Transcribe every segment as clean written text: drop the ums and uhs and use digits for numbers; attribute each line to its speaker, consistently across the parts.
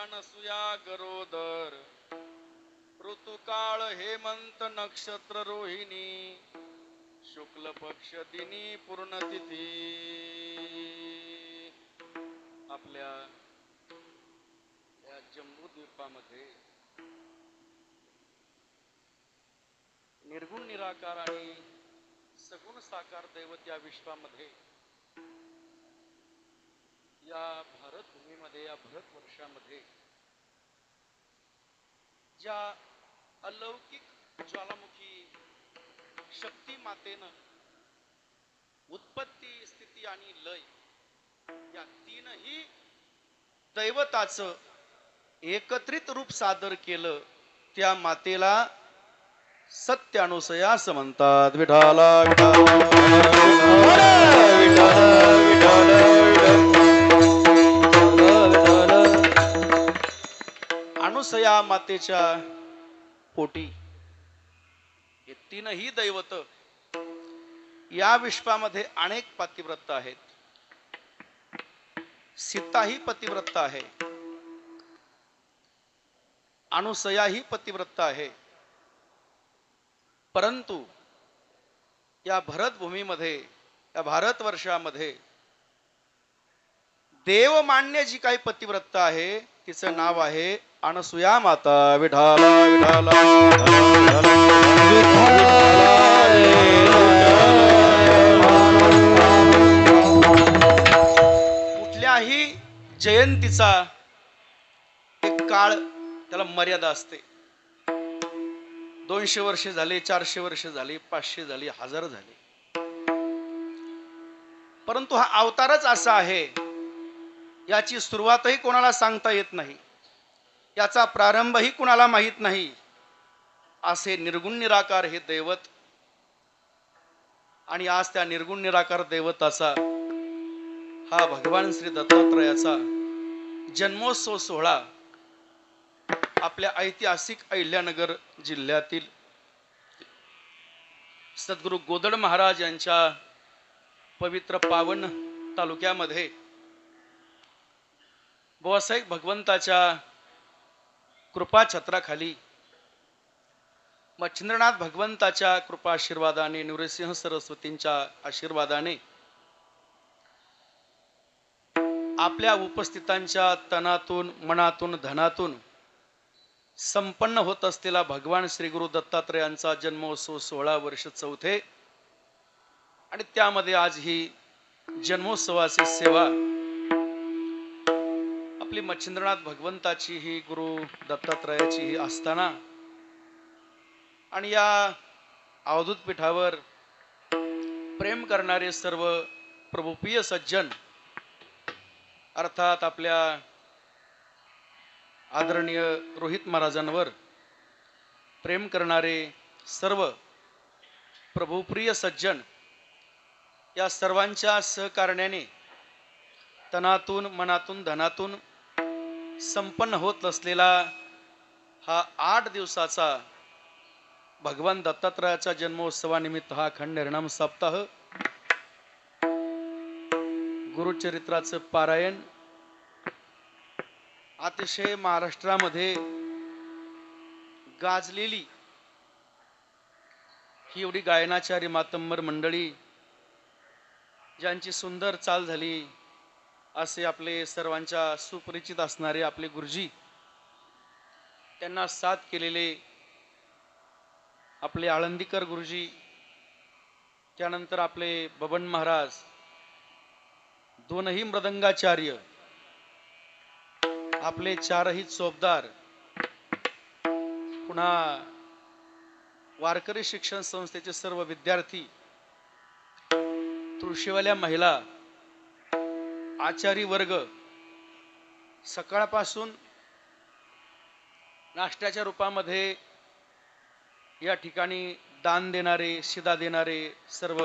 Speaker 1: अनसुया गरोदर ऋतुकाळ हेमंत नक्षत्र रोहिणी शुक्ल पक्ष दिनी पूर्णतिथी आपल्या या जम्बूद्वीपामध्ये निर्गुण निराकार आणि सगुण साकार दैवत या विश्वामध्ये या भारत भूमीमध्ये या भारत वर्षामध्ये ज्या अलौकिक ज्वालामुखी शक्ती मातेनं उत्पत्ती स्थिती आणि लय या तीनही दैवताचं एकत्रित रूप सादर केलं त्या मातेला सत्य अनुसया असं म्हणतात. विठाला अनुसया मातेच्या पोटी हे तीनही दैवत या विश्वामध्ये अनेक पतिव्रत आहेत. सीता ही पतिव्रत आहे, अनुसया ही पतिव्रत आहे. परंतु या भरत भूमीमध्ये या भारत वर्षामध्ये देवमान्य जी काही पतिव्रत आहे तिचं नाव आहे अनसुया माता. विठाला विठाला कुठल्याही जयंतीचा एक काळ त्याला मर्यादा असते. 200 वर्षे झाले, 400 वर्षे झाली, 500 झाली, 1000 झाली. परंतु हा अवतारच असा आहे, याची सुरुवातही कोणाला सांगता येत नाही, याचा प्रारंभही कोणाला माहित नाही. असे निर्गुण निराकार हे दैवत आणि आज त्या निर्गुण निराकार दैवताचा हा भगवान श्री दत्तात्रयाचा जन्मोत्सव सोहळा आपल्या ऐतिहासिक अहिल्यानगर जिल्ह्यातील सद्गुरु गोदड महाराज यांच्या पवित्र पावन तालुक्यामध्ये व्यावसायिक भगवंताच्या कृपा छत्राखाली मच्छिंद्रनाथ भगवंताच्या कृपा आशीर्वादाने नृसिंह सरस्वतींच्या आशीर्वादाने आपल्या उपस्थितांच्या तनातून मनातून धनातून संपन्न होत असलेला भगवान श्री गुरु दत्तात्रयांचा जन्मोत्सव 16 वर्ष चौथे आणि त्यामध्ये आज ही जन्मोत्सवाची सेवा आपली मच्छिंद्रनाथ भगवंताची ही गुरु दत्तात्रयाची ही असताना आणि या अवधूत पीठावर प्रेम करणारे सर्व प्रभुप्रिय सज्जन अर्थात आपल्या आदरणीय रोहित महाराजांवर प्रेम करणारे सर्व प्रभुप्रिय सज्जन या सर्वांच्या सहकार्याने तनातून मनातून धनातून संपन्न होत असलेला हा 8 दिवसाचा भगवान दत्तात्रयाच्या जन्मोत्सवानिमित्त हा अखंड हरिनाम सप्ताह गुरुचरित्राचं पारायण अतिशय महाराष्ट्रामध्ये गाजलेली ही एवढी गायनाचारी मातंबर मंडळी ज्यांची सुंदर चाल झाली असे आपले सर्वांच्या सुपरिचित असणारे आपले गुरुजी, त्यांना साथ केलेले आपले आळंदीकर गुरुजी, त्यानंतर आपले बबन महाराज, दोनही मृदंगाचार्य, आपले 4ही चोपदार, पुन्हा वारकरी शिक्षण संस्थेचे सर्व विद्यार्थी, तुळशीवाल्या महिला, आचारी वर्ग, सकाळपासून नाश्त्याच्या रूपामध्ये या ठिकाणी दान देणारे, शिदा देणारे सर्व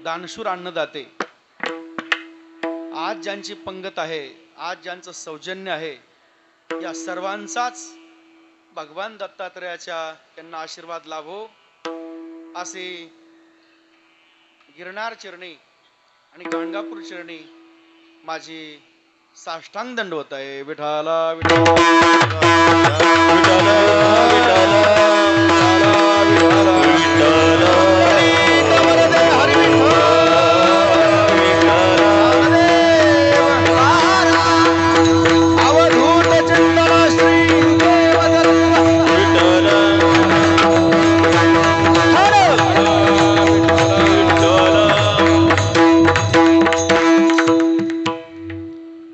Speaker 1: दानशूर अन्नदाते, आज ज्यांची पंगत आहे, आज ज्यांचं सौजन्य आहे, या सर्वांचाच भगवान दत्तात्रयाच्या त्यांना आशीर्वाद लाभो असे गिरनार चरणी आणि गाणगापूर चरणी माझी साष्टांग दंडवत आहे. विठाला विठाला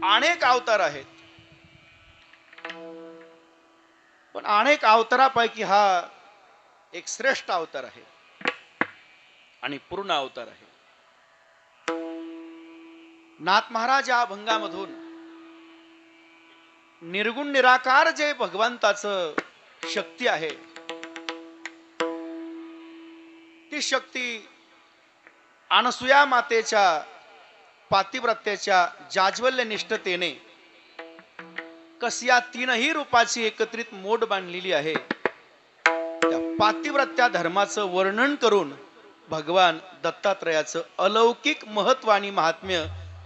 Speaker 1: अनेक अवतार आहेत, पण अनेक अवतारापैकी हा एक श्रेष्ठ अवतार आहे आणि पूर्ण अवतार आहे. नाथ महाराज या अभंगामधून निर्गुण निराकार जे भगवंताचं शक्ती आहे, ती शक्ती अनसुया मातेच्या पातिव्रत्याच्या जाज्वल्य निष्ठतेने कस या तीनही रूपाची एकत्रित मोड बांधलेली आहे. त्या पातिव्रत्या धर्माचं वर्णन करून भगवान दत्तात्रयाचं अलौकिक महत्व आणि महात्म्य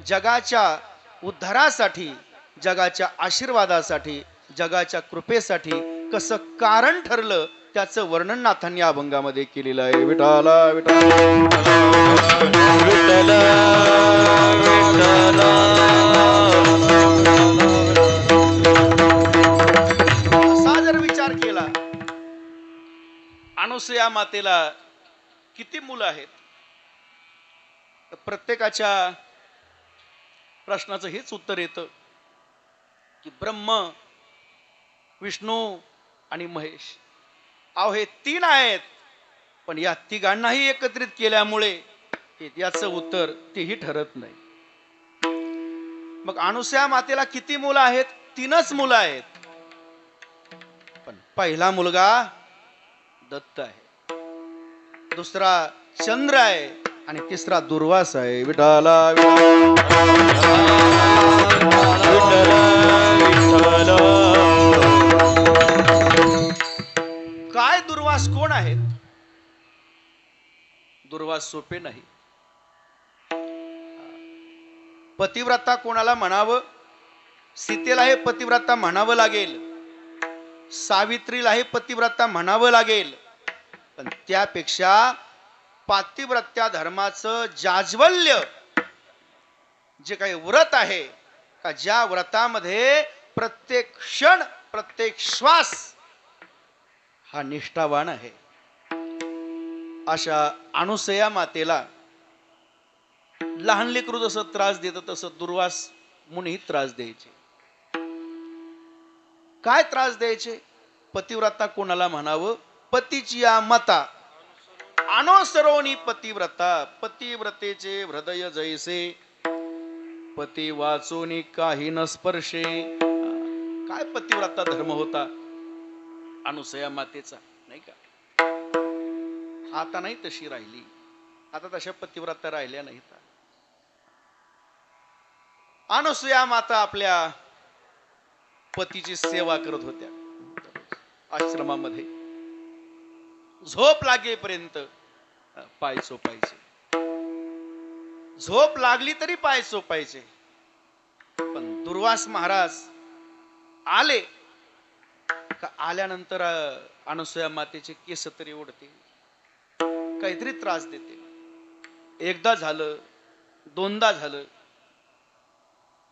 Speaker 1: जगाच्या उद्धारासाठी, जगाच्या आशीर्वादासाठी, जगाच्या कृपेसाठी कसं कारण ठरलं त्याचं वर्णन नाथांनी या अभंगामध्ये केलेलं आहे. विठाला विठाला विठाला असा जर विचार केला, अनसुया मातेला किती मुलं आहेत? प्रत्येकाच्या प्रश्नाचं हेच उत्तर येतं की ब्रह्म, विष्णू आणि महेश. अहो हे तीन आहेत, पण या तिघांनाही एकत्रित केल्यामुळे याचं उत्तर तेही ठरत नाही. मग अनसुया मातेला किती मुलं आहेत? तीनच मुलं आहेत. पण पहिला मुलगा दत्त आहे, दुसरा चंद्र आहे आणि तिसरा दुर्वास आहे. विठाला काय दुर्वास कोण आहेत? दुर्वास सोपे नाही. पतिव्रता कोणाला म्हणावं? सीतेला हे पतिव्रता म्हणावं लागेल, सावित्रीला हे पतिव्रता म्हणावं लागेल, पण त्यापेक्षा पातिव्रत्या धर्माचं जाज्वल्य जे काही व्रत आहे का, ज्या व्रतामध्ये प्रत्येक क्षण, प्रत्येक श्वास हा निष्ठावान आहे, अशा अनसुया मातेला लहान लेकरू जसं त्रास देत तसं दुर्वास मुनीही त्रास द्यायचे. काय त्रास द्यायचे? पतिव्रता कोणाला म्हणावं? पतीची या मता अनुसरोनी पतिव्रता, पतिव्रतेचे हृदय जैसे पती वाचोनी काही न स्पर्शे. काय पतिव्रता धर्म होता अनसुया मातेचा, नाही का? आता नाही तशी राहिली, आता तशा पतिव्रता राहिल्या नाहीत. अनसुया माता आपल्या पतीची सेवा करत होत्या आश्रमामध्ये. झोप लागेपर्यंत पाय चोपायचे, झोप लागली तरी पाय चोपायचे. पण दुर्वास महाराज आले का, आल्यानंतर अनसुया मातेचे केस तरी ओढते, काहीतरी त्रास देते. एकदा झालं, दोनदा झालं,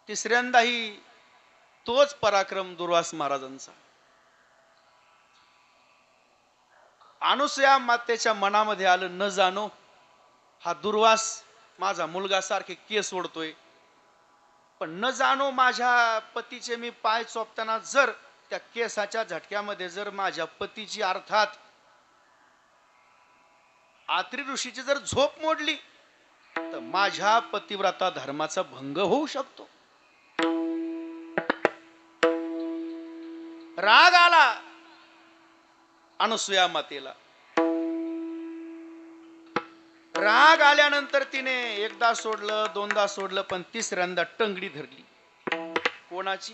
Speaker 1: तिसऱ्यांदाही तोच पराक्रम दुर्वास महाराजांचा. अनसुया मातेच्या मनामध्ये आलं, न जाणो हा दुर्वास माझा मुलगा सारखे केस ओढतोय, पण न जाणो माझ्या पतीचे मी पाय चोपताना जर त्या केसाच्या झटक्यामध्ये जर माझ्या पतीची अर्थात आत्री ऋषीची जर झोप मोडली तर माझ्या पतिव्रता धर्माचा भंग होऊ शकतो. राग आला अनसुया मातेला. राग आल्यानंतर तिने एकदा सोडलं, दोनदा सोडलं, पण तिसऱ्यांदा टंगडी धरली. कोणाची?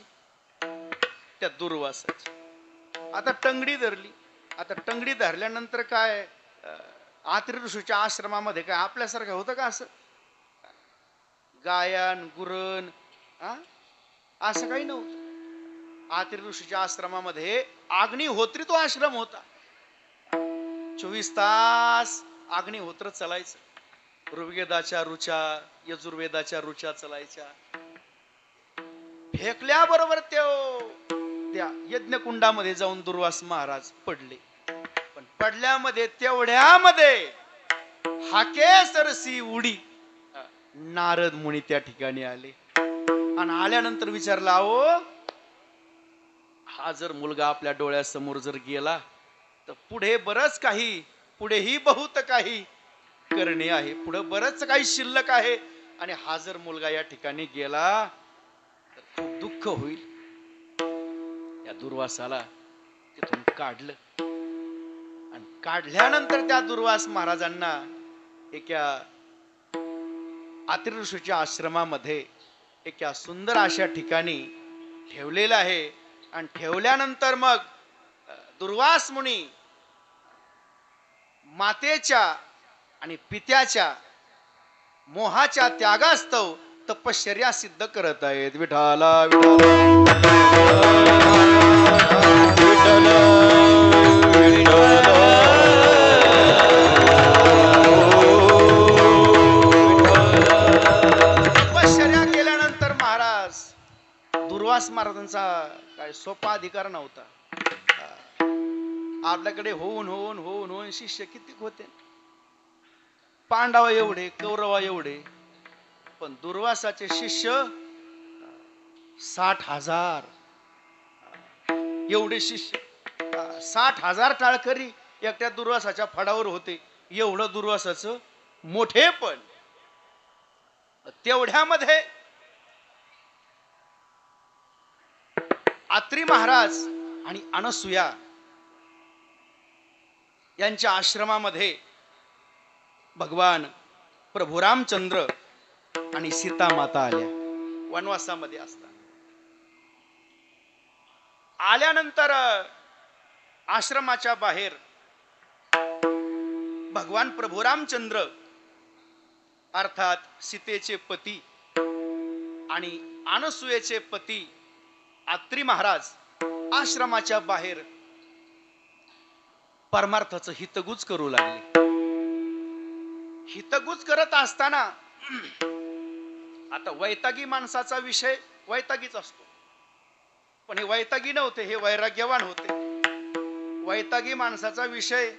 Speaker 1: त्या दुर्वासाची. आता टंगडी धरली. आता टंगडी धरल्यानंतर काय, आत्री ऋषीच्या आश्रमामध्ये काय आपल्यासारखं होतं का असं? गायन गुरण असं काही नव्हतं. आत्री ऋषीच्या आश्रमामध्ये अग्निहोत्री तो आश्रम होता. 24 तास अग्निहोत्र चालायचं. ऋग्वेदाच्या ऋचा, यजुर्वेदाच्या ऋचा चालायच्या. फेकल्याबरोबर त्या यज्ञकुंडामध्ये जाऊन दुर्वास महाराज पडले. पण पडल्यामध्ये तेवढ्यामध्ये हाके सरसी उडी नारद मुनी त्या ठिकाणी आले. आणि आल्यानंतर विचारला, अहो हा जर मुलगा आपल्या डोळ्यासमोर जर गेला तर पुढे बरंच काही, पुढेही बहुत काही करणे आहे, पुढे बरंच काही शिल्लक आहे. आणि हा जर मुलगा या ठिकाणी गेला तर खूप दुःख होईल. या दुर्वासाला तिथून काढलं. आणि काढल्यानंतर त्या दुर्वास महाराजांना एका आत्री ऋषीच्या आश्रमामध्ये एका सुंदर अशा ठिकाणी ठेवलेलं आहे. आणि ठेवल्यानंतर मग दुर्वास मुनी मातेच्या आणि पित्याच्या मोहाच्या त्यागास्तव तपश्चर्या सिद्ध करत आहेत. विठाला तपश्चर्या केल्यानंतर महाराज, दुर्वास महाराजांचा काय सोपा अधिकार नव्हता. आपल्याकडे होऊन होऊन होऊन होऊन शिष्य किती होते, पांडवा एवढे, कौरवा एवढे, पण दुर्वासाचे शिष्य 60,000 एवढे शिष्य. 60,000 टाळकरी एकट्या दुर्वासाच्या फडावर होते. एवढं दुर्वासाचं मोठेपण. तेवढ्यामध्ये आत्री महाराज आणि अनसुया यांच्या आश्रमामध्ये भगवान प्रभू रामचंद्र आणि सीता माता आल्या. वनवासामध्ये असतात. आल्यानंतर आश्रमाच्या बाहेर भगवान प्रभू रामचंद्र अर्थात सीतेचे पती आणि अनसुयेचे पती आत्री महाराज आश्रमाच्या बाहेर परमार्थाचं हितगुज करू लागले. हितगुज करत असताना आता वैतागी माणसाचा विषय वैतागीच असतो, पण हे वैतागी नव्हते, हे वैराग्यवान होते. वैतागी माणसाचा विषय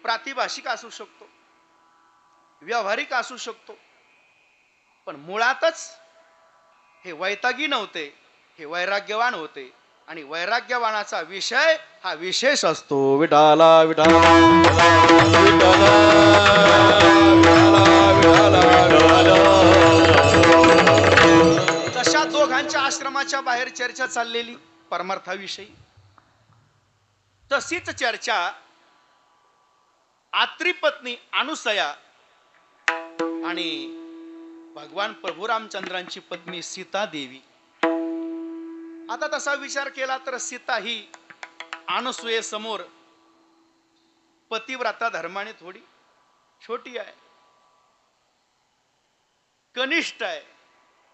Speaker 1: प्रातिभाषिक असू शकतो, व्यावहारिक असू शकतो, पण मुळातच हे वैतागी नव्हते, हे वैराग्यवान होते. आणि वैराग्यवानाचा विषय हा विशेष असतो. विठाला विठाला तशा दोघांच्या आश्रमाच्या बाहेर चर्चा चाललेली परमार्थाविषयी. तशीच चर्चा आत्री पत्नी अनुसया आणि भगवान प्रभू रामचंद्रांची पत्नी सीता देवी. आता तसा विचार केला तर सीता ही अनसुये समोर पतिव्रता धर्माने थोडी छोटी आहे, कनिष्ठ आहे.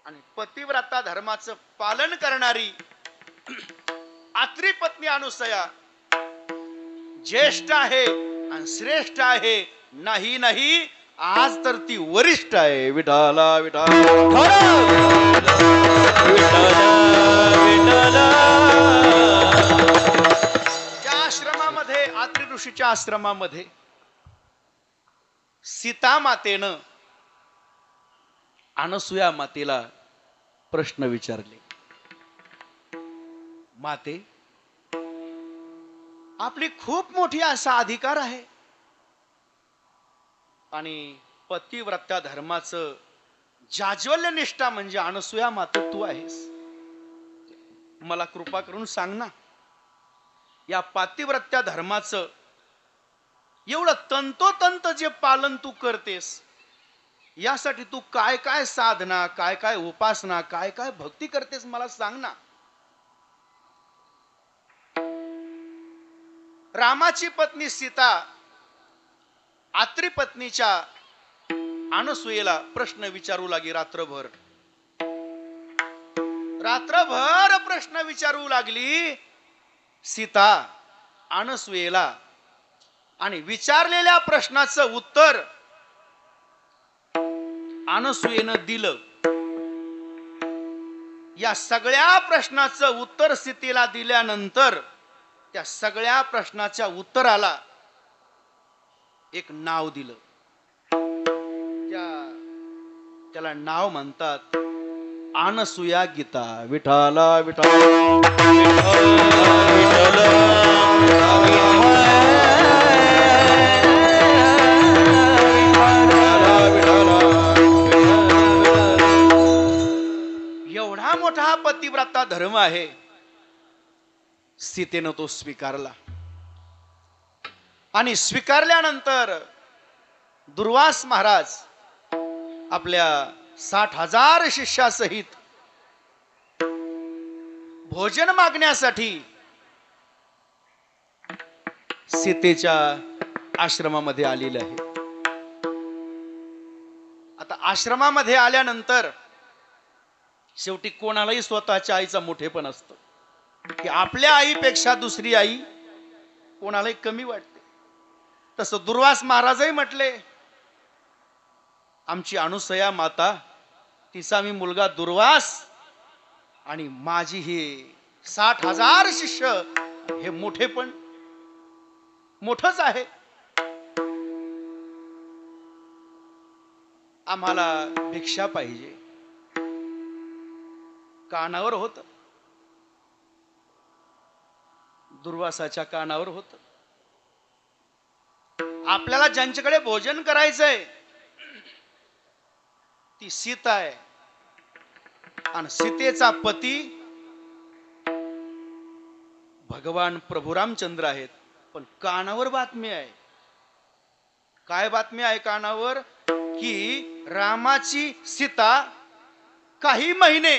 Speaker 1: आणि पतिव्रता धर्माचं पालन करणारी आत्री पत्नी अनुसया ज्येष्ठ आहे आणि श्रेष्ठ आहे. नाही नाही, आज तर ती वरिष्ठ आहे. विठाला विठाला त्या आश्रमामध्ये, आत्री ऋषीच्या आश्रमामध्ये सीता मातेनं अनसुया मातेला प्रश्न विचारले. माते, आपली खूप मोठी असा अधिकार आहे आणि पतिव्रता धर्माचं जाज्वल्य निष्ठा म्हणजे अनसुया माता तू आहेस. मला कृपा करून सांग ना, या पतिव्रता धर्माचं एवढं तंतोतंत जे पालन तू करतेस, यासाठी तू काय काय साधना, काय काय उपासना, काय काय भक्ती करतेस, मला सांग ना. रामाची पत्नी सीता आत्री पत्नीच्या अनसुयेला प्रश्न विचारू लागी रात्रभर. रात्रभर प्रश्न विचारू लागली सीता अनसुयेला, आणि विचारलेल्या प्रश्नाचं उत्तर अनसुयेनं दिलं. या सगळ्या प्रश्नाचं उत्तर सीतेला दिल्यानंतर त्या सगळ्या प्रश्नाच्या उत्तराला एक नाव दिलं. त्याला नाव म्हणतात अनसुया गीता. विठाला विठाला एवढा मोठा पतिव्रता धर्म आहे. सीतेनं तो स्वीकारला, आणि स्वीकारल्यानंतर दुर्वास महाराज आपल्या 60,000 शिष्यासहित भोजन मागण्यासाठी सीतेच्या आश्रमामध्ये आलेले आहे. आता आश्रमामध्ये आल्यानंतर शेवटी कोणालाही स्वतःच्या आईचा मोठेपण असतं, की आपल्या आईपेक्षा दुसरी आई कोणालाही कमी वाटते. तसं दुर्वास महाराजही म्हटले, आमची अनुसया माता, तिचा मी मुलगा दुर्वास, आणि माझी ही 60,000 शिष्य, हे मोठेपण मोठच आहे. आम्हाला भिक्षा पाहिजे. कानावर होत, दुर्वासाच्या कानावर होत. आपल्याला ज्यांच्याकडे भोजन करायचंय ती सीता आहे, आणि सीतेचा पती भगवान प्रभू रामचंद्र आहेत. पण कानावर बातमी आहे. काय बातमी आहे कानावर? की रामाची सीता काही महिने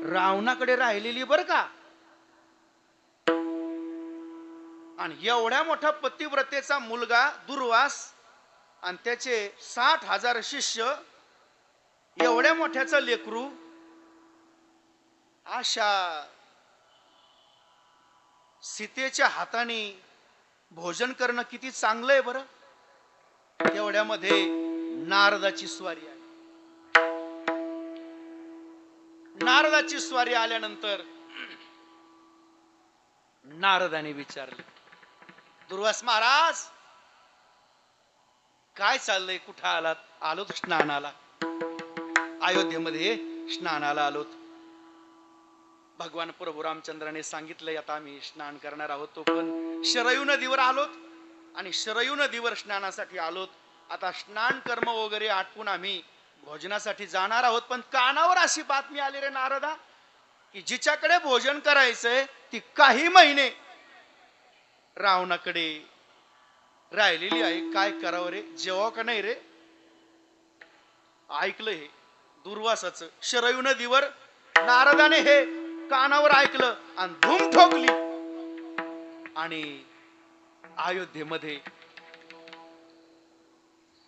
Speaker 1: रावणाकडे राहिलेली बर का. आणि एवढ्या मोठा पतिव्रतेचा मुलगा दुर्वास आणि त्याचे 60,000 शिष्य, एवढ्या मोठ्याचं लेकरू, अशा सीतेच्या हाताने भोजन करणं किती चांगलं आहे बरं. तेवढ्यामध्ये नारदाची स्वारी आली. नारदाची स्वारी आल्यानंतर नारदाने विचारले, दुर्वास महाराज काय चाललंय, कुठं आलात? आलोत स्नानाला, अयोध्येमध्ये स्नानाला आलोत. भगवान प्रभू रामचंद्राने सांगितलंय आता आम्ही स्नान करणार आहोत. तो पण शरयू नदीवर आलोत, आणि शरयू नदीवर स्नानासाठी आलोत. आता स्नान कर्म वगैरे आटपून आम्ही भोजनासाठी जाणार आहोत. पण कानावर अशी बातमी आली रे नारदा, की जिच्याकडे भोजन करायचंय ती काही महिने रावणाकडे राहिलेली आहे. काय करावं रे, जेव्हा का नाही रे. ऐकलं हे दुर्वासाचं. शरयू नदीवर नारदाने हे कानावर ऐकलं आणि धूम ठोकली, आणि अयोध्येमध्ये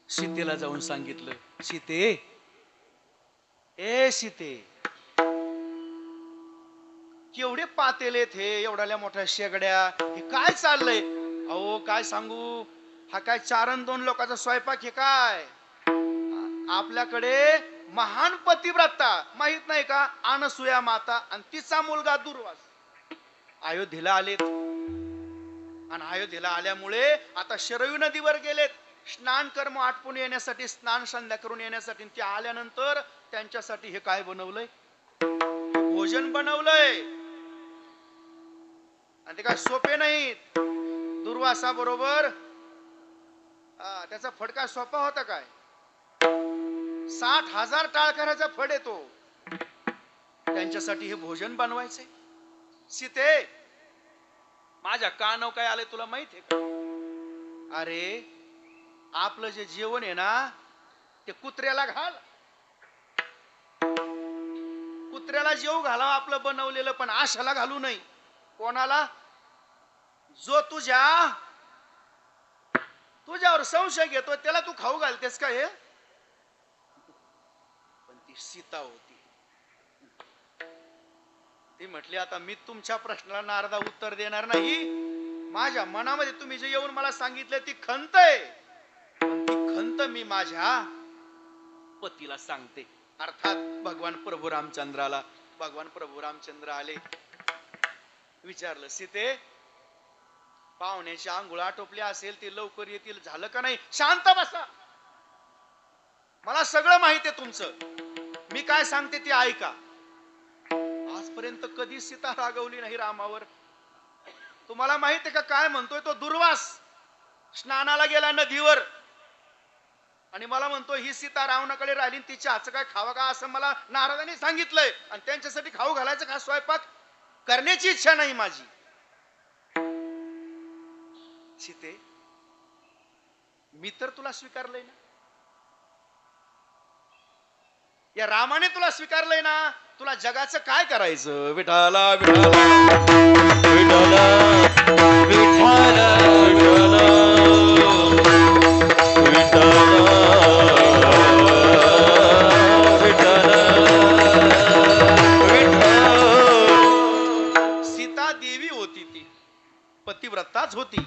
Speaker 1: सीतेला जाऊन सांगितलं, सीते, ए सीते, केवढे पातेलेत हे, एवढ्या मोठ्या शेगड्या, हे काय चाललंय? अहो काय सांगू, हा काय 4 अन 2 लोकांचा स्वयंपाक हे काय? आपल्याकडे महान पतिव्रता माहित नाही का, अनसुया माता आणि तिचा मुलगा दुर्वास अयोध्येला आलेत. आणि अयोध्येला आल्यामुळे आता शरयू नदीवर गेलेत स्नान कर्म आटपून येण्यासाठी, स्नान संध्या करून येण्यासाठी. ते आल्यानंतर त्यांच्यासाठी हे काय बनवलंय, भोजन बनवलंय. आणि ते काय सोपे नाहीत. दुर्वासा बरोबर त्याचा फडका सोपा होता काय? 60,000 टाळकऱ्याचा फड येतो. त्यांच्यासाठी हे भोजन बनवायचे. सीते, माझ्या कानावर काय आले तुला माहित आहे का? अरे आपलं जे जेवण आहे ना, ते कुत्र्याला घाल. कुत्र्याला जेव घालावं आपलं बनवलेलं, पण आशाला घालू नाही. कोणाला? जो तुझ्यावर संशय घेतो त्याला तू खाऊ घालतेस का हे? पण ती सीता होती. ती म्हटली आता मी तुमच्या प्रश्नाला नारदा उत्तर देणार नाही. माझ्या मनामध्ये तुम्ही जे येऊन मला सांगितलं ती खंत आहे, ती खंत मी माझ्या पतीला सांगते. अर्थात भगवान प्रभू रामचंद्राला. भगवान प्रभू रामचंद्र आले, विचारलं सीते पाहुण्याची आंघोळ आटोपली असेल ती लवकर येतील, झालं का नाही? शांत बसा, मला सगळं माहिती आहे तुमचं, मी काय सांगते ते ऐका. आजपर्यंत कधी सीता रागवली नाही रामावर. तुम्हाला माहिती आहे का काय म्हणतोय तो दुर्वास? स्नानाला गेला नदीवर आणि मला म्हणतो ही सीता रावणाकडे राहिली, तिच्या हातचं काय खावा का असं मला नारदाने सांगितलंय, आणि त्यांच्यासाठी खाऊ घालायचं का स्वयंपाक करण्याची इच्छा नाही माझी. सीते मी तर तुला स्वीकारलंय ना, या रामाने तुला स्वीकारलंय ना, तुला जगाचं काय करायचं? विठाला विठाला विठाला विठाला विठाला विठाला. सीता देवी होती, ती पतिव्रताच होती.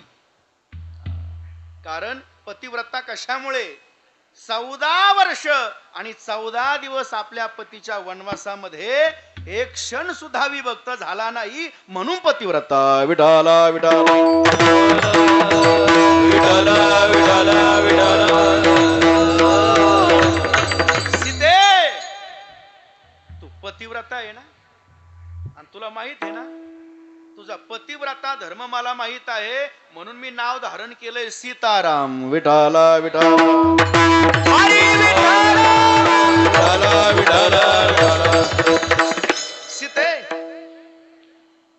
Speaker 1: कारण पतिव्रता कशामुळे? 14 वर्ष आणि 14 दिवस आपल्या पतीच्या वनवासामध्ये एक क्षण सुद्धा विभक्त झाला नाही, म्हणून पतिव्रता. विठाला विठाला विठाला विठाला विठाला. सीते तू पतिव्रता आहे ना, आणि तुला माहित आहे ना तुझा पतिव्रता धर्म मला माहित आहे, म्हणून मी नाव धारण केलंय सीताराम. विठाला विठाला विठाला विठाला. सीते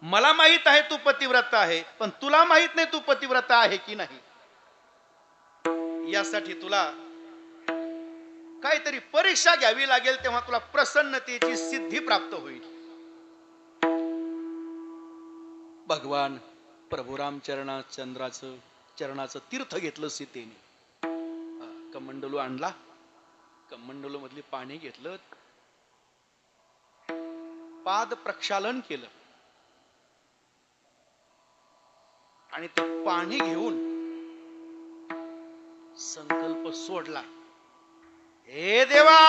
Speaker 1: मला माहित आहे तू पतिव्रता आहे, पण तुला माहित नाही तू पतिव्रता आहे की नाही. यासाठी तुला काहीतरी परीक्षा घ्यावी लागेल, तेव्हा तुला प्रसन्नतेची सिद्धी प्राप्त होईल. भगवान प्रभू चरणाचं तीर्थ घेतलं सीतेने. कमंडलू आणला, कमंडलू मधली पाणी घेतलं, पाद प्रक्षालन केलं आणि ते पाणी घेऊन संकल्प सोडला, हे देवा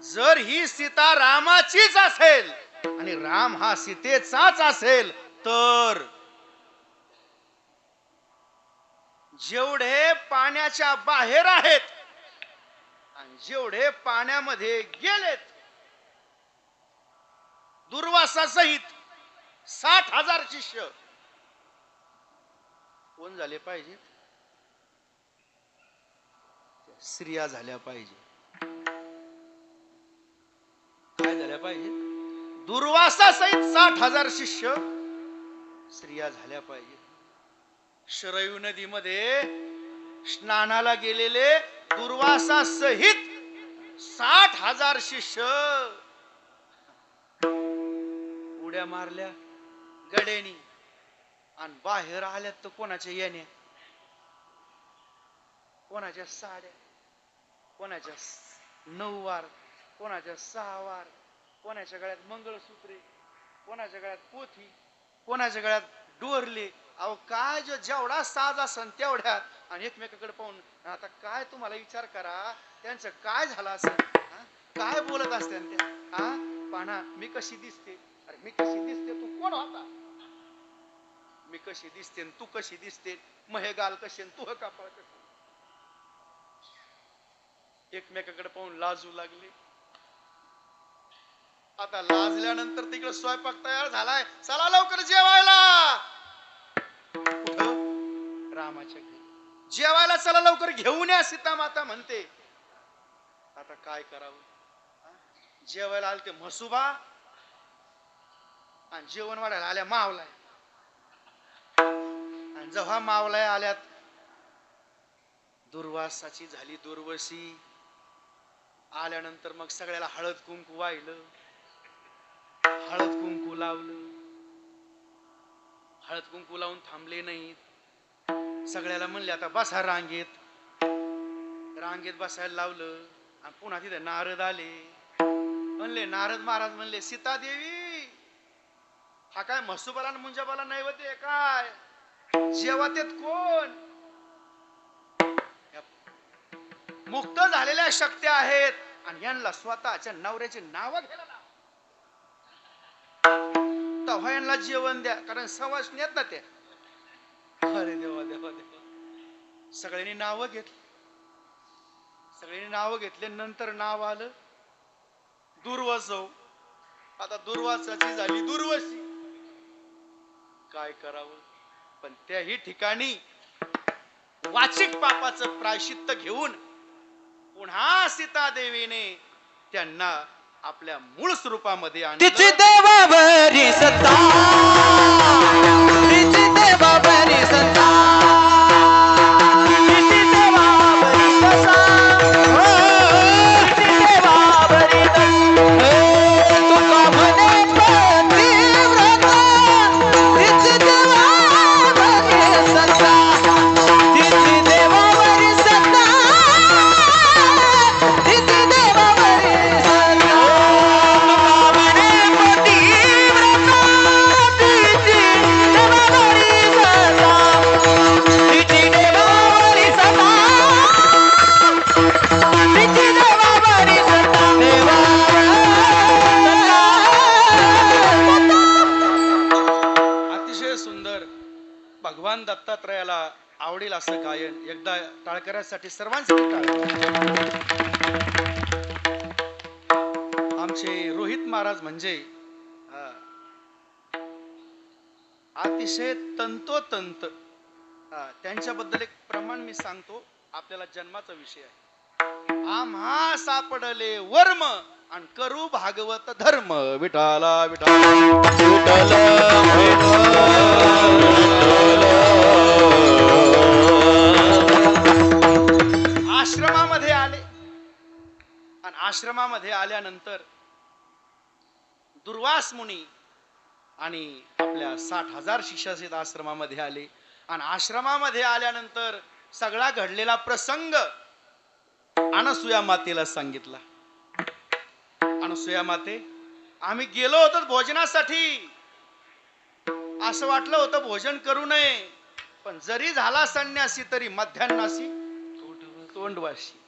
Speaker 1: जर ही सीता रामाचीच असेल आणि राम हा सीतेचाच असेल, तर जेवढे पाण्याच्या बाहेर आहेत आणि जेवढे पाण्यामध्ये गेलेत दुर्वासासहित 60,000 शिष्य कोण झाले पाहिजे? स्त्रिया झाल्या पाहिजे. काय झाल्या पाहिजे? दुर्वासासहित 60,000 शिष्य स्त्रिया झाल्या पाहिजे. शरयू नदीमध्ये स्नानाला गेलेले दुर्वासासहित 60,000 शिष्य उड्या मारल्या गड्यानी आणि बाहेर आल्यात तर कोणाच्या येण्या, कोणाच्या साड्या, कोणाच्या 9 वार, कोणाच्या 6 वार, कोणाच्या गळ्यात मंगळसूत्रे, कोणाच्या गळ्यात पोथी, कोणाच्या गळ्यात डोरले. अहो काय जो जेवढा साज असन तेवढ्यात, आणि एकमेकाकडे पाहून आता काय तुम्हाला विचार करा त्यांचं काय झालं असं, काय बोलत असते त्या. पाना मी कशी दिसते, अरे मी कशी दिसते, तू कोण होता? मी कशी दिसते तू कशी दिसते, महे गाल कशी तू कपाळ कशी. एकमेकाकडे पाहून लाजू लागले. आता लाजल्यानंतर तिकडे स्वयंपाक तयार झालाय, चला लवकर जेवायला. कुठं? रामाच्या घरी. जेवायला चला लवकर घेऊन या, सीता माता म्हणते. आता काय करावं? जेवायला आले ते म्हसुबा आणि जेवण वाढायला आल्या मावलाय, आणि जेव्हा मावलाय आल्यात दुर्वासाची झाली दुर्वशी. आल्यानंतर मग सगळ्याला हळद कुंकू वाहिलं, हळद कुंकू लावलं. हळद कुंकू लावून थांबले नाहीत, सगळ्याला म्हणले आता बसा रांगेत. रांगेत बसायला लावलं आणि पुन्हा तिथे नारद आले. म्हणले नारद महाराज म्हणले, सीता देवी हा काय म्हसुबाला आणि मुंजाबाला नैवेद्य काय? जेव्हा ते कोण मुक्त झालेल्या शक्ती आहेत आणि यांना स्वतःच्या नवऱ्याचे नाव घ्यायला तेव्हा यांना जेवण द्या, कारण सवासणी आहेत ना ते. अरे देवा देवा देवा, सगळ्यांनी नाव घेतली. सगळ्यांनी नाव घेतले. नंतर नाव आलं दुर्वासव. आता दुर्वासाची झाली दुर्वासी. काय करावं? पण त्याही ठिकाणी वाचिक पापाचं प्रायश्चित्त घेऊन पुन्हा सीता देवीने त्यांना आपल्या मूळ स्वरूपामध्ये आणलं.
Speaker 2: तिची देवावरी सत्ता, तिची देवावरी सत्ता, तिची देवावरी दशा, तिची देवावरी दशा. तुका म्हणे पतिव्रत, तिची देवावरी सत्ता, तिची देवावरी सत्ता, तिची देवावरी सत्ता.
Speaker 1: अतिशय सुंदर. भगवान दत्तात्रयाला आवडेल असं गायन एकदा टाळकऱ्यासाठी सर्वांसाठी टाळकरी. आमचे रोहित महाराज म्हणजे अतिशय तंतोतंत. त्यांच्याबद्दल एक प्रमाण मी सांगतो, आपल्याला जन्माचा विषय आहे. आम्हा सापडले वर्म आणि करू भागवत धर्म. विठाला विठाला आश्रमामध्ये आले आणि आश्रमामध्ये आल्यानंतर दुर्वास मुनी आणि आपल्या 60,000 शिष्यासहित आश्रमामध्ये आले. आणि आश्रमामध्ये आल्यानंतर सगळा घडलेला प्रसंग अनसुया मातेला सांगितला. अनसुया माते, आम्ही गेलो होतो भोजनासाठी. असं वाटलं होतं भोजन करू नये, पण जरी झाला संन्यासी तरी मध्यान्नासी तोंडवाशी.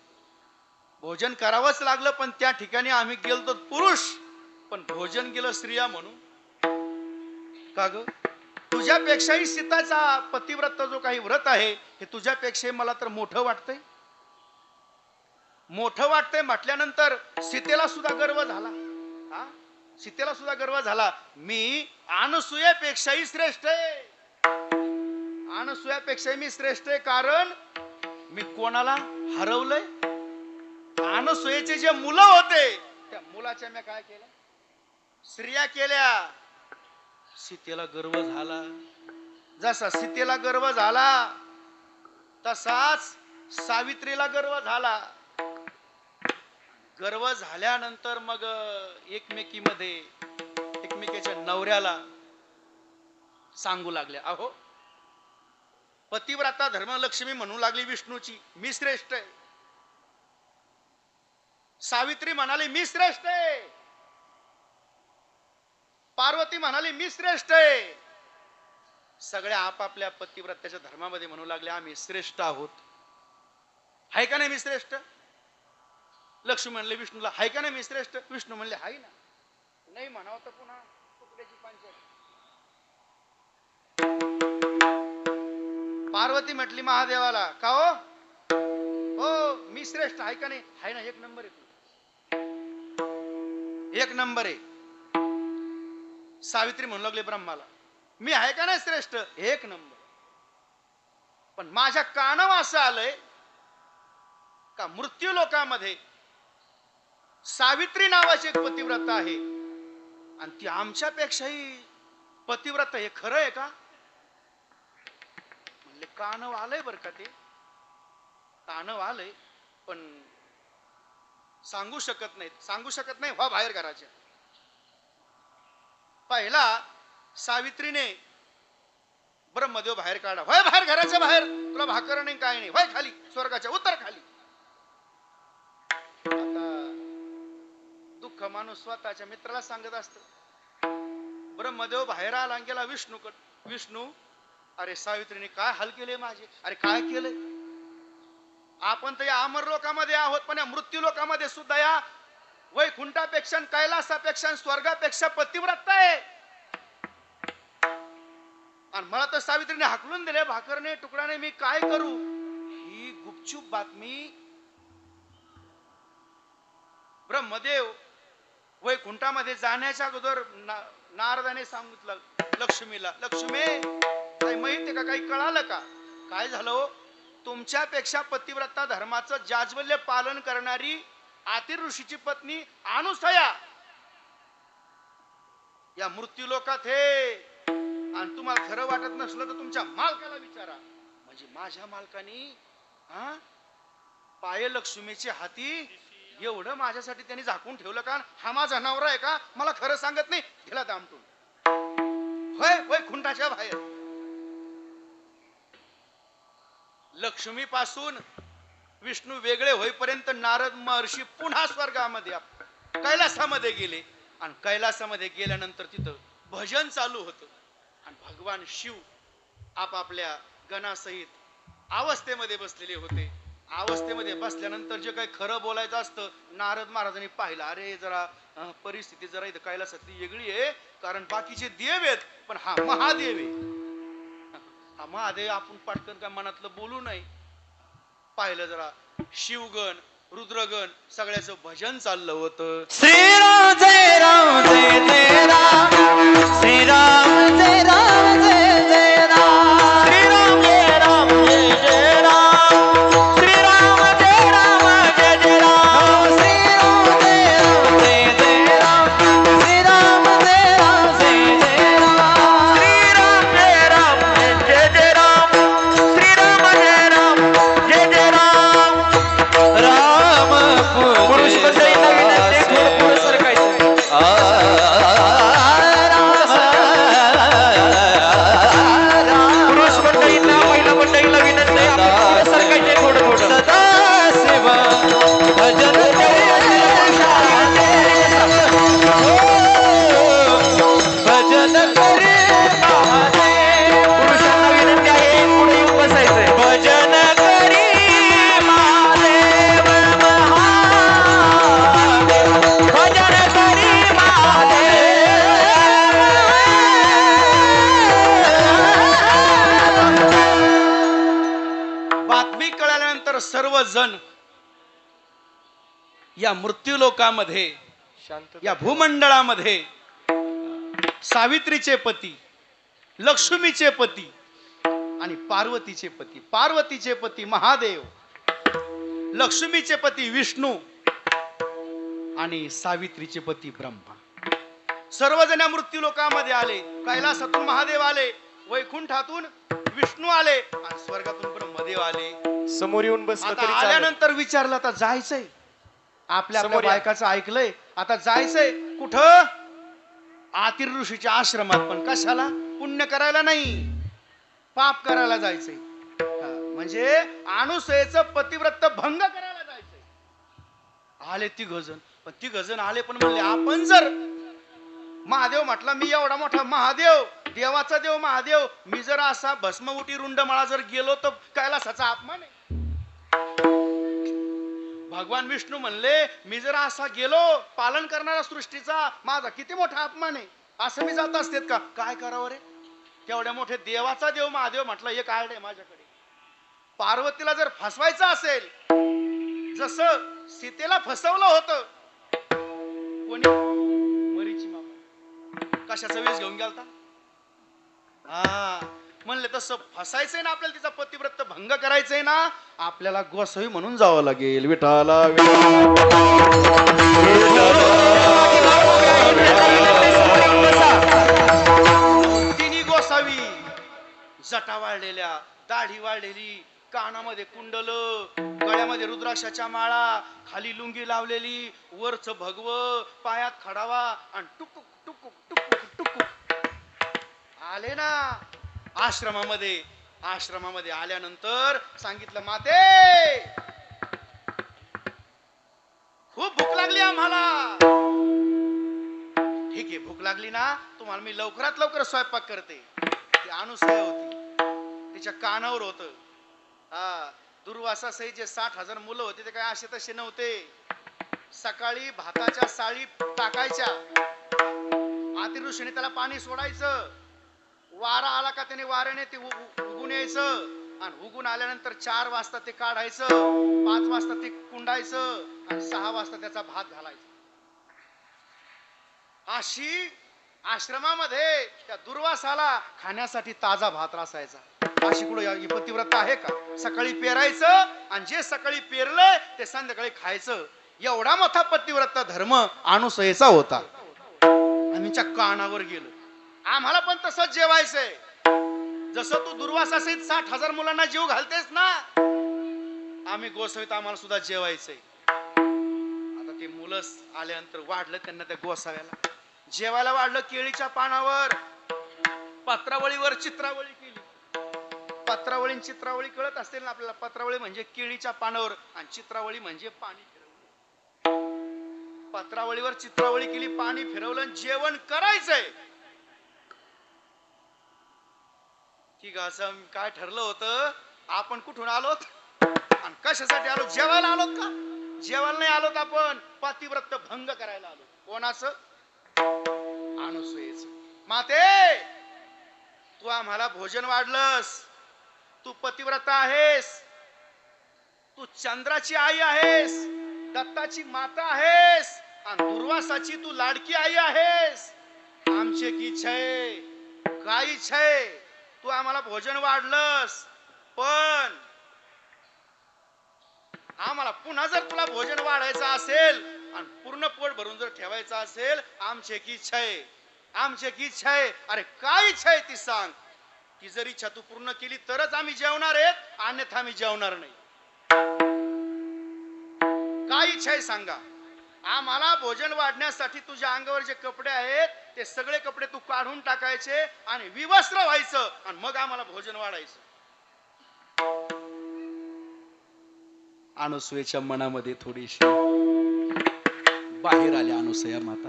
Speaker 1: भोजन करावंच लागलं, पण त्या ठिकाणी आम्ही गेलो पुरुष, पण भोजन गेलं स्त्रिया म्हणून. का ग? तुझ्यापेक्षाही सीताचा पतिव्रत जो काही व्रत आहे हे तुझ्यापेक्षाही मला तर मोठं वाटतंय. मोठं वाटतंय म्हटल्यानंतर सीतेला सुद्धा गर्व झाला. सीतेला सुद्धा गर्व झाला. मी अनसुयापेक्षाही श्रेष्ठ आहे. अनसुयापेक्षाही मी श्रेष्ठ आहे, कारण मी कोणाला हरवलंय? अनसुयेचे जे मुलं होते त्या मुलाच्या मी काय केलं? स्त्रिया केल्या. सीतेला गर्व झाला. जसा सीतेला गर्व झाला तसाच सावित्रीला गर्व झाला. गर्व झाल्यानंतर मग एकमेकीच्या नवऱ्याला सांगू लागल्या, अहो पतिव्रता धर्मलक्ष्मी म्हणू लागली विष्णूची, मी श्रेष्ठ आहे. सावित्री म्हणाली मी श्रेष्ठ आहे. पार्वती म्हणाली मी श्रेष्ठ आहे. सगळ्या आपापल्या पतिव्रत्याच्या धर्मामध्ये म्हणू लागले आम्ही श्रेष्ठ आहोत. हाय का नाही मी श्रेष्ठ? लक्ष्मी म्हणले विष्णूला, हाय का नाही मी श्रेष्ठ? विष्णू म्हणले हाय ना. नाही म्हणावं तर पुन्हा तुकड्याची पंचायत. पार्वती म्हटली महादेवाला, का हो मी श्रेष्ठ आहे का नाही? हाय ना, एक नंबर आहे. एक नंबर आहे. सावित्री म्हणू लागले ब्रह्माला, मी आहे का नाही श्रेष्ठ? एक नंबर. पण माझ्या कानावर असं आलंय का मृत्यू लोकामध्ये सावित्री नावाची एक पतिव्रता आहे आणि ती आमच्यापेक्षाही पतिव्रता. हे खरं आहे का? म्हणले कानव आलंय बर का, ते कानव आलंय, पण सांगू शकत नाही. व्हा बाहेर घराच्या. पहिला सावित्रीने ब्रह्मदेव बाहेर काढा. व्हाय बाहेर घराच्या बाहेर, तुला भाकर नाही काय नाही. व्हाय खाली स्वर्गाच्या, उतर खाली. आता दुःख मोठा माणूस स्वतःच्या मित्राला सांगत असत. ब्रह्मदेव बाहेर आला आणि गेला विष्णूकडे. विष्णू, अरे सावित्रीने काय हाल केले माझे, अरे काय केले. आपण तर या अमर लोकामध्ये आहोत, पण या मृत्यू लोकामध्ये सुद्धा या वैकुंठापेक्षा कैलासापेक्षा स्वर्गापेक्षा पतिव्रता आहे. आणि मला तर सावित्रीने हाकलून दिले भाकरने तुकडाने, मी काय करू. ही गुपचूप बातमी ब्रह्मदेव वैकुंठामध्ये जाण्याच्या अगोदर नारदाने सांगितलं लक्ष्मीला. लक्ष्मी, काही माहितीये का, काही कळालं का, काय झालं हो? तुमच्यापेक्षा पतिव्रता धर्माचं जाज्वल्य पालन करणारी आतिर ऋषीची पत्नी अनुसया या मृत्यू लोकात हे. आणि तुम्हाला खरं वाटत नसलं तर तुमच्या मालकाला विचारा. म्हणजे माझ्या मालकाने पाय लक्ष्मीचे हाती एवढं माझ्यासाठी त्यांनी झाकून ठेवलं का? हा माझा नवरा आहे का? मला खरं सांगत नाही. गेला दामटून होय होय खुंटाच्या बाहेर. लक्ष्मी पासून विष्णू वेगळे होईपर्यंत नारद महर्षी पुन्हा स्वर्गामध्ये कैलासामध्ये गेले. आणि कैलासामध्ये गेल्यानंतर तिथं भजन चालू होतं. आणि भगवान शिव आपापल्या गणासहित अवस्थेमध्ये बसलेले होते. अवस्थेमध्ये बसल्यानंतर जे काही खरं बोलायचं असतं, नारद महाराजांनी पाहिलं, अरे जरा परिस्थिती जरा इथं कैलासातली वेगळी आहे. कारण बाकीचे देव आहेत, पण हा महादेव आहे. हा महादेव आपण पटकन काय मनातलं बोलू नये. पाहिलं जरा शिवगण रुद्रगण सगळ्याचं भजन चाललं होतं.
Speaker 2: श्रीराम जय राम जय जय राम, श्रीराम जय राम जय जय राम, श्रीराम जय राम जय जय राम, श्रीराम जय राम जय जय राम, श्रीराम जय राम जय जय राम, श्रीराम जय राम जय जय राम, श्रीराम जय राम जय जय राम, श्रीराम जय राम जय जय राम. राम पुरुष मंडळींना विनंती, थोडं पुढे सरकायचं. पुरुष मंडळींना महिला मंडळीला विनंती, आपण पुढे सरकायचे थोडं थोडं. सदाशिव भजन भजन करे महादेव. पुरुषांना विनंती आहे पुढे येऊन बसायचंय. भजन करी महादेव महादेव, भजन करी महादेव.
Speaker 1: बातमी कळाल्यानंतर सर्वजण या मृत्यू लोकामध्ये या भूमंडळामध्ये सावित्रीचे पती, लक्ष्मीचे पती आणि पार्वतीचे पती. पार्वतीचे पती महादेव, लक्ष्मीचे पती विष्णू आणि सावित्रीचे पती ब्रह्मा. सर्वजण या मृत्यू लोकामध्ये आले. कैलासातून महादेव आले, वैकुंठातून विष्णू आले आणि स्वर्गातून ब्रह्मदेव आले.
Speaker 3: समोर येऊन बसलं
Speaker 1: आता
Speaker 3: तरी चालेल.
Speaker 1: आल्यानंतर विचारलं, आता जायचंय आपल्या
Speaker 3: समोर या.
Speaker 1: बायकाचं ऐकलंय, आता जायचंय कुठं? आतिर ऋषीच्या आश्रमात. पण कशाला? पुण्य करायला नाही, पाप करायला जायचंय. म्हणजे अनुसयेचं पतिव्रत भंग करायला जायचंय. आले तिघजण. पण तिघजण आले पण म्हणले, आपण जर महादेव म्हटला, मी एवढा मोठा महादेव, देवाचा देव महादेव, मी जर असा भस्मउटी रुंडमाळा जर गेलो तर कैलासाचा अपमान आहे. भगवान विष्णू म्हणले, मी जर असा गेलो पालन करणारा सृष्टीचा, माझा किती मोठा अपमान आहे. असं मी जात असतेत का? काय करावं रे? तेवढ्या मोठे देवाचा देव महादेव म्हटलं, एक आयड आहे माझ्याकडे. पार्वतीला जर फसवायचं असेल, जसं सीतेला फसवलं होतं कोणी, मरीची मामा, कशाचा वेश घेऊन गेलता? म्हणले तसं फसायचंय ना आपल्याला, तिचा पतिव्रत भंग करायचंय ना, आपल्याला गोसावी म्हणून जावं लागेल. विठाला तिन्ही गोसावी, जटा वाळलेल्या, दाढी वाळलेली, कानामध्ये कुंडल, गळ्यामध्ये रुद्राक्षाच्या माळा, खाली लुंगी लावलेली, वरच भगव, पायात खडावा आणि टुकू टुकू टुकू टुकू आले ना आश्रमामध्ये. आश्रमामध्ये आल्यानंतर सांगितलं, माते खूप भूक लागली आम्हाला, घे, भूक लागली ना तुम्हाला मी लवकरात लवकर स्वयंपाक करते. ती अनुसूया होती, तिच्या कानावर होत. हा, दुर्वासा सहित जे 60,000 मुलं होते ते काय असे तसे नव्हते. सकाळी भाताच्या साळी टाकायच्या, आती ऋषीने त्याला पाणी सोडायचं, वारा आला का त्याने वाऱ्याने ते उगून यायचं, आणि उगून आल्यानंतर 4 वाजता ते काढायचं, 5 वाजता ते कुंडायचं, आणि 6 वाजता त्याचा भात घालायचा. अशी आश्रमामध्ये त्या दुर्वासाला खाण्यासाठी ताजा भात रासायचा. अशी कुठं पतिव्रता आहे का? सकाळी पेरायचं आणि जे सकाळी पेरलंय ते संध्याकाळी खायचं, एवढा मोठा पतिव्रता धर्म अनुसयेचा होता. आम्हीच्या कानावर गेलो. आम्हाला पण तसंच जेवायचंय. जसं तू दुर्वासा सहित 60,000 मुलांना जीव घालतेस ना, आम्ही गोसावीत आम्हाला सुद्धा जेवायचंय. आता ते मुलं आल्यानंतर वाढलं त्यांना त्या गोसाव्याला जेवायला वाढलं. केळीच्या पानावर पत्रावळीवर चित्रावळी केली. पत्रावळी चित्रावळी कळत असतील ना आपल्याला? पत्रावळी म्हणजे केळीच्या पानावर आणि चित्रावळी म्हणजे पाणी फिरवलं. पत्रावळीवर चित्रावळी केली, पाणी फिरवलं, जेवण करायचंय. ठीक आहे, असं काय ठरलं होतं? आपण कुठून आलोत आणि कशासाठी आलो? जेवायला आलोत का? जेवायला नाही आलोत, आपण पतिव्रत भंग करायला आलो. कोणाचं? अनुसूयेचं. माते, तू आम्हाला भोजन वाढलंस, तू पतिव्रता आहेस, तू चंद्राची आई आहेस, दत्ताची माता आहेस, आणि दुर्वासाची तू लाडकी आई आहेस. आमचे की छय काही छय, तू आम्हाला भोजन वाढलंस, पण आम्हाला पुन्हा जर तुला भोजन वाढायचं असेल आणि पूर्ण पोट भरून जर ठेवायचं असेल, आमचे की छय, आमचे की छय. अरे काय छय ती सांग. ती जर इच्छा तू पूर्ण केली तरच आम्ही जेवणार आहेत, अन्यथा आम्ही जेवणार नाही. काय इच्छा आहे सांगा. आम्हाला भोजन वाढण्यासाठी तुझ्या अंगावर जे कपडे आहेत ते सगळे कपडे तू काढून टाकायचे आणि विवस्त्र व्हायचं, आणि मग आम्हाला भोजन वाढायचं. अनुसूयेच्या मनामध्ये थोडीशी बाहेर आल्या अनुसूया माता.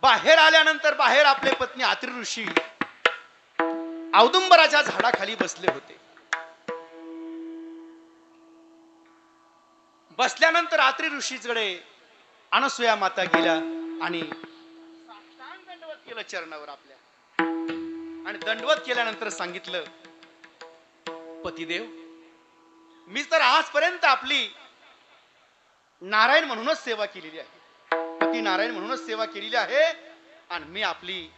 Speaker 1: बाहेर आल्यानंतर बाहेर आपले पत्नी आत्री ऋषी औदुंबराच्या झाडाखाली बसले होते. बसल्यानंतर आत्री ऋषीकडे अनुसूया माता गेल्या आणि साष्टांग दंडवत केलं चरणावर आपल्या, आणि दंडवत केल्यानंतर सांगितलं, पतिदेव, मी तर आजपर्यंत आपली नारायण म्हणूनच सेवा केलेली आहे, पती नारायण म्हणूनच सेवा केलेली आहे, आणि मी आपली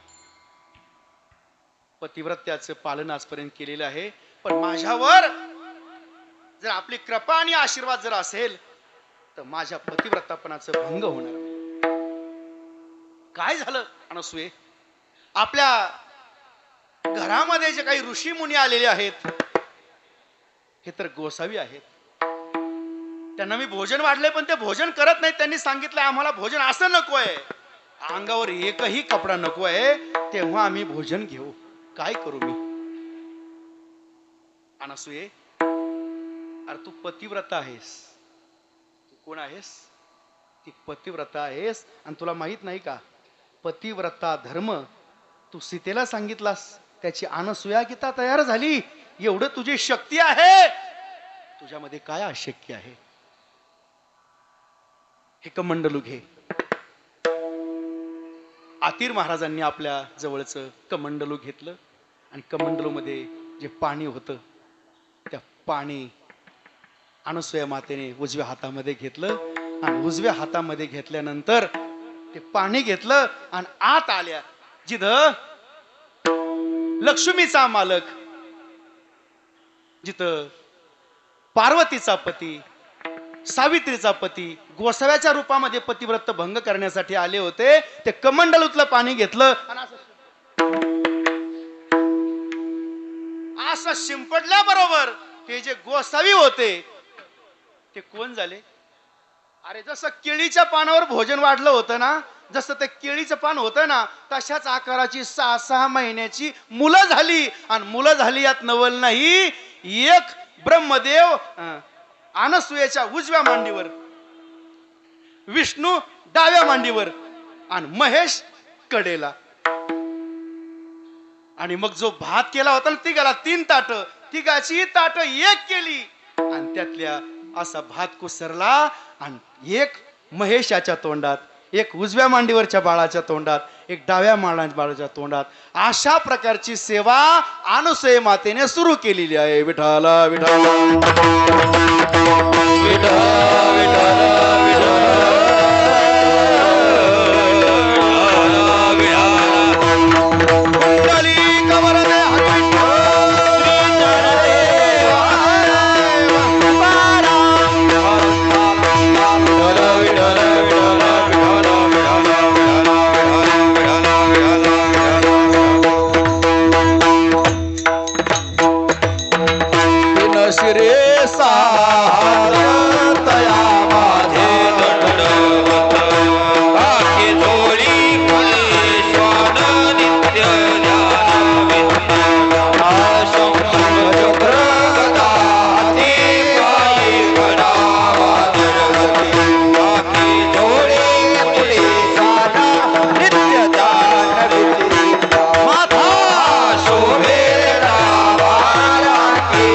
Speaker 1: पतिव्रत्याचं पालन आजपर्यंत केलेलं आहे. पण माझ्यावर जर आपली कृपा आणि आशीर्वाद जर असेल तर माझ्या पतिव्रतापणाचं भंग होणार नाही. काय झालं अनुसूये? आपल्या घरामध्ये जे काही ऋषी मुनी आलेले आहेत हे तर गोसावी आहेत. त्यांना मी भोजन वाढले पण ते भोजन करत नाही. त्यांनी सांगितलं आम्हाला भोजन असं नको आहे, अंगावर एकही कपडा नको आहे, तेव्हा आम्ही भोजन घेऊ. काय करू मी? अनुसूये, अरे तू पतिव्रता आहेस. तू कोण आहेस? ती पतिव्रता आहेस, आणि तुला माहित नाही का पतिव्रता धर्म तू सीतेला सांगितलास, त्याची अनुसूया गीता तयार झाली. एवढं तुझी शक्ती आहे, तुझ्यामध्ये काय अशक्य आहे? हे कमंडलू घे. आतीर महाराजांनी आपल्या जवळचं कमंडलू घेतलं आणि कमंडलू मध्ये जे पाणी होतं त्या पाणी अनुसूया मातेने उजव्या हातामध्ये घेतलं, आणि उजव्या हातामध्ये घेतल्यानंतर ते पाणी घेतलं आणि आत आल्या जिथं लक्ष्मीचा मालक, जिथं पार्वतीचा पती, सावित्रीचा पती गोसाव्याच्या रूपामध्ये पतिव्रत भंग करण्यासाठी आले होते, ते कमंडलूतलं पाणी घेतलं आणि असं शिंपडल्याबरोबर हे जे गोसावी होते ते कोण झाले? अरे जसं केळीच्या पानावर भोजन वाढलं होतं ना, जसं ते केळीचं पान होतं ना, तशाच आकाराची 6-6 महिन्याची मुलं झाली. आणि मुलं झाली यात नवल नाही. एक ब्रह्मदेव अनुसूयेच्या उजव्या मांडीवर, विष्णू डाव्या मांडीवर, आणि महेश कडेला. आणि मग जो भात केला होता ना तिघाला 3 ताट, तिघाची ताट एक केली आणि त्यातल्या असा भात कुसरला आणि एक महेशाच्या तोंडात, एक उजव्या मांडीवरच्या बाळाच्या तोंडात, एक डाव्या बाळाच्या तोंडात. अशा प्रकारची सेवा अनुसूये मातेने सुरू केलेली आहे. विठाला विठाला
Speaker 2: रे सार तया माझे दंडवत आखे धोळी श्वान नित्य ध्यान विद्या शंकर गदाती पायी गणावा दरगती आखे धोळी श्वान नित्य ध्यान विद्या माथा शोभे रावारा के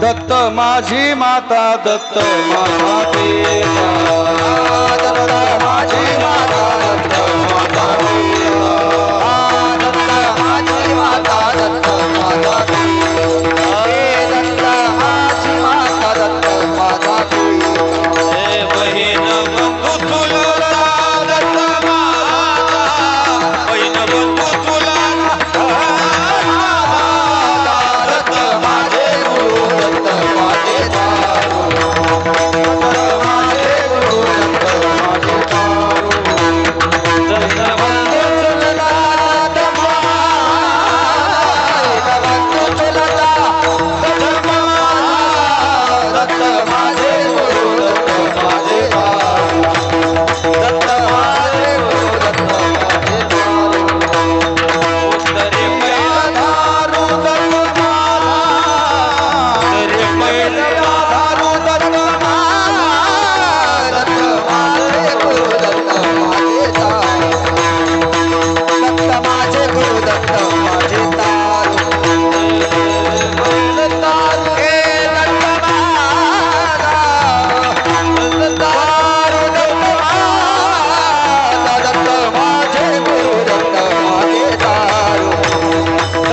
Speaker 1: दत्त माझी माता दत्त माझा पिता
Speaker 2: दत्त माझी माता दत्त माझा पिता दत्त माझी माता दत्त माझा पिता दत्त माझी माता दत्त माझा पिता
Speaker 3: बहीण बंधू तुला दत्त माता बहीण बंधू तुला
Speaker 2: दत्त माझे गुरु दत्त माझे दारू दत्त माझे गुरु दत्त माझे दारू
Speaker 3: दत्त
Speaker 2: बंधू तुला दत्त बंधू तुला दत्त माझे गुरु दत्त माझे दारू दत्त माझे गुरु दत्त माझे दारू
Speaker 3: उत्तरे पैला
Speaker 2: दारू दत्त
Speaker 3: उत्तरे पैला
Speaker 2: दारू दत्त माझे गुरु दत्त माझे दारू दत्त माझे गुरु दत्त माझे दारू दारू हे दत्त माझा दारू दत्त माझा दत्त माझे गुरु दत्त माझे दारू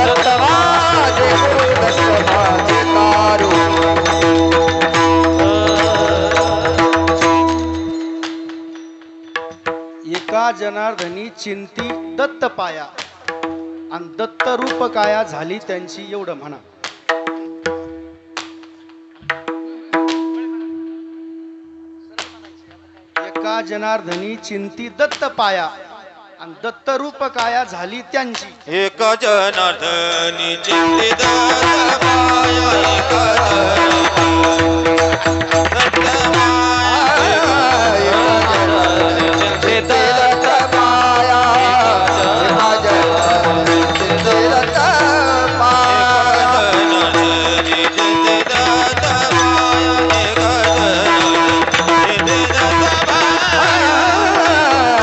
Speaker 2: दत्त माझे गुरु दत्त माझे दारू
Speaker 1: एका जनार्दनी चिंती दत्त पाया आणि दत्त रूप काया झाली त्यांची एवढं म्हणा. एका जनार्दनी चिंती दत्त पाया आणि दत्त रूप काया झाली त्यांची.
Speaker 3: एक जनार्दनी चिंतित माया एक दत्त माया चिंतित
Speaker 2: दत्त माया दत्त माया
Speaker 3: जनार्दनी चिंतित माया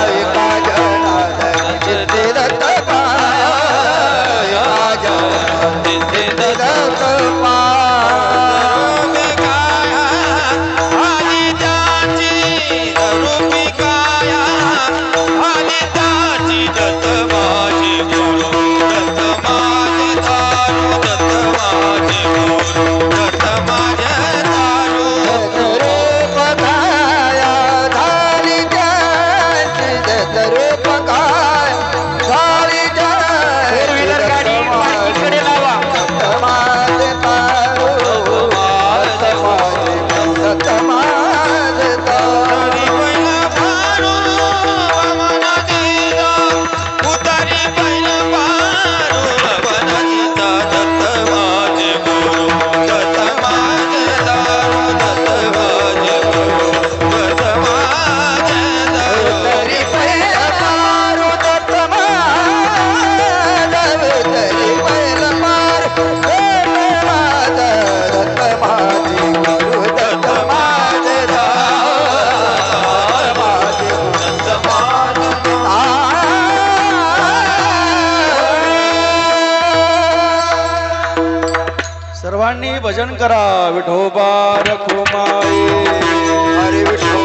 Speaker 3: एक चिंतित
Speaker 1: सर्वांनी भजन करा. विठोबा रखुमाई
Speaker 2: हरे विठो